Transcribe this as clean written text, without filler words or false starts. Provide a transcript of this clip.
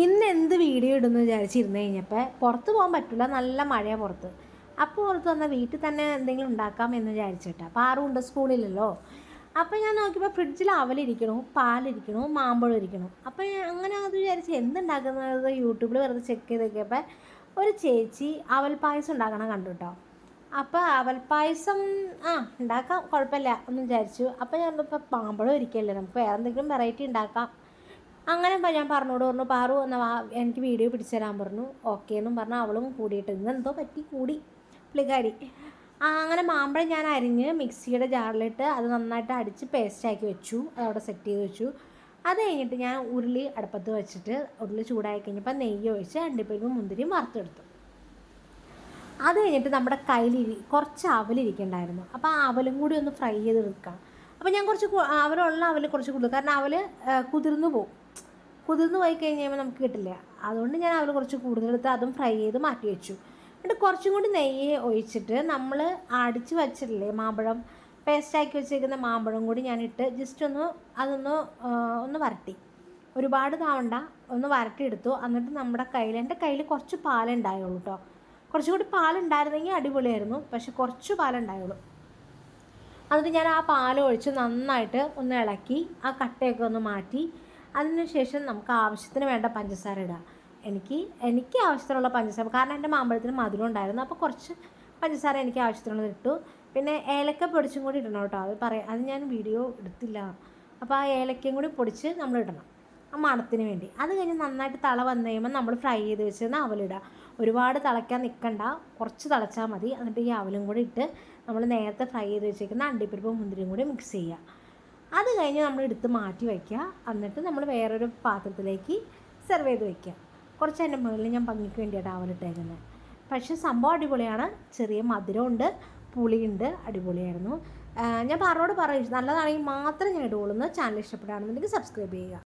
ഇന്ന് എന്ത് വീഡിയോ ഇടുന്നു വിചാരിച്ചിരുന്നു കഴിഞ്ഞപ്പോൾ പുറത്ത് പോകാൻ പറ്റില്ല, നല്ല മഴയാണ് പുറത്ത്. അപ്പോൾ പുറത്ത് വന്നാൽ വീട്ടിൽ തന്നെ എന്തെങ്കിലും ഉണ്ടാക്കാം എന്ന് വിചാരിച്ചിട്ടാണ്. അപ്പോൾ ആറും സ്കൂളിലല്ലോ. അപ്പോൾ ഞാൻ നോക്കിയപ്പോൾ ഫ്രിഡ്ജിൽ അവലിരിക്കണു, പാലിരിക്കണു, മാമ്പഴം ഇരിക്കണു. അപ്പോൾ അങ്ങനെ അത് വിചാരിച്ച് എന്തുണ്ടാക്കുന്നത് യൂട്യൂബിൽ വെറുതെ ചെക്ക് ചെയ്ത് നോക്കിയപ്പോൾ ഒരു ചേച്ചി അവൽ പായസം ഉണ്ടാക്കണം കണ്ടു കേട്ടോ. അപ്പോൾ അവൽ പായസം ഉണ്ടാക്കാം, കുഴപ്പമില്ല എന്ന് വിചാരിച്ചു. അപ്പോൾ ഞാനിപ്പോൾ മാമ്പഴം ഇരിക്കല്ലേ, നമുക്ക് വേറെ എന്തെങ്കിലും വെറൈറ്റി ഉണ്ടാക്കാം. അങ്ങനെ ഞാൻ പറഞ്ഞു പാറു എന്നാൽ എനിക്ക് വീഡിയോ പിടിച്ചു തരാൻ പറഞ്ഞു. ഓക്കെ എന്നും പറഞ്ഞാൽ അവളും കൂടിയിട്ട് ഇന്നെന്തോ പറ്റി കൂടി പുള്ളിക്കാരി. അങ്ങനെ മാമ്പഴം ഞാൻ അരിഞ്ഞ് മിക്സിയുടെ ജാറിലിട്ട് അത് നന്നായിട്ട് അടിച്ച് പേസ്റ്റാക്കി വെച്ചു, അതവിടെ സെറ്റ് ചെയ്ത് വെച്ചു. അത് കഴിഞ്ഞിട്ട് ഞാൻ ഉരുളി അടുപ്പത്ത് വെച്ചിട്ട് ഉരുളി ചൂടായി കഴിഞ്ഞപ്പോൾ നെയ്യ് ഒഴിച്ച് അണ്ടിപ്പരിപ്പും മുന്തിരിയും വറുത്തെടുത്തു. അത് കഴിഞ്ഞിട്ട് നമ്മുടെ കയ്യിൽ കുറച്ച് അവലിരിക്കണ്ടായിരുന്നു. അപ്പോൾ ആ അവലും കൂടി ഒന്ന് ഫ്രൈ ചെയ്തെടുക്കാം. അപ്പോൾ ഞാൻ കുറച്ച് അവൽ കുറച്ച് കൂടുതൽ, കാരണം അവൽ കുതിർന്നു പോയി കഴിഞ്ഞാൽ നമുക്ക് കിട്ടില്ല. അതുകൊണ്ട് ഞാൻ അവൽ കുറച്ച് കൂടുതലെടുത്ത് അതും ഫ്രൈ ചെയ്ത് മാറ്റി വെച്ചു. എന്നിട്ട് കുറച്ചും കൂടി നെയ്യ് ഒഴിച്ചിട്ട് നമ്മൾ അടിച്ച് വെച്ചിട്ടില്ലേ മാമ്പഴം, പേസ്റ്റാക്കി വെച്ചേക്കുന്ന മാമ്പഴം കൂടി ഞാനിട്ട് ജസ്റ്റ് ഒന്ന് വരട്ടി, ഒരുപാട് താവണ്ട, ഒന്ന് വരട്ടിയെടുത്തു. എന്നിട്ട് നമ്മുടെ എൻ്റെ കയ്യിൽ കുറച്ച് പാലുണ്ടായുള്ളൂ കേട്ടോ. കുറച്ചുകൂടി പാലുണ്ടായിരുന്നെങ്കിൽ അടിപൊളിയായിരുന്നു, പക്ഷെ കുറച്ച് പാലുണ്ടായുള്ളൂ. എന്നിട്ട് ഞാൻ ആ പാൽ ഒഴിച്ച് നന്നായിട്ട് ഒന്ന് ഇളക്കി ആ കട്ടയൊക്കെ ഒന്ന് മാറ്റി. അതിനുശേഷം നമുക്ക് ആവശ്യത്തിന് വേണ്ട പഞ്ചസാര ഇടുക. എനിക്ക് ആവശ്യത്തിനുള്ള പഞ്ചസാര, കാരണം എൻ്റെ മാമ്പഴത്തിന് മധുരം ഉണ്ടായിരുന്നു, അപ്പോൾ കുറച്ച് പഞ്ചസാര എനിക്ക് ആവശ്യത്തിനുള്ളത് ഇട്ടു. പിന്നെ ഏലക്ക പൊടിച്ചും കൂടി ഇടണം കേട്ടോ. അത് ഞാൻ വീഡിയോ എടുത്തില്ല. അപ്പോൾ ആ ഏലക്കയും കൂടി പൊടിച്ച് നമ്മൾ ഇടണം ആ മണത്തിന് വേണ്ടി. അത് കഴിഞ്ഞ് നന്നായിട്ട് തള വന്നു കഴിയുമ്പോൾ നമ്മൾ ഫ്രൈ ചെയ്ത് വെച്ചിരുന്ന അവലിടുക. ഒരുപാട് തിളയ്ക്കാൻ നിൽക്കണ്ട, കുറച്ച് തിളച്ചാൽ മതി. എന്നിട്ട് ഈ അവലും കൂടി ഇട്ട് നമ്മൾ നേരത്തെ ഫ്രൈ ചെയ്ത് വെച്ചേക്കുന്ന അണ്ടിപ്പരിപ്പും മുന്തിരിയും കൂടി മിക്സ് ചെയ്യുക. അത് കഴിഞ്ഞ് നമ്മൾ എടുത്ത് മാറ്റി വയ്ക്കുക. എന്നിട്ട് നമ്മൾ വേറൊരു പാത്രത്തിലേക്ക് സെർവ് ചെയ്ത് വയ്ക്കുക. കുറച്ച് അതിൻ്റെ മുകളിൽ ഞാൻ ഭംഗിക്ക് വേണ്ടിയിട്ട് അവലിട്ടേക്കുന്നത്. പക്ഷേ സംഭവം അടിപൊളിയാണ്, ചെറിയ മധുരമുണ്ട്, പുളിയുണ്ട്, അടിപൊളിയായിരുന്നു. ഞാൻ പറയും നല്ലതാണെങ്കിൽ മാത്രം ഞാൻ ഇടുകയുള്ളൂ. ചാനൽ ഇഷ്ടപ്പെടുകയാണെന്നുണ്ടെങ്കിൽ സബ്സ്ക്രൈബ് ചെയ്യുക.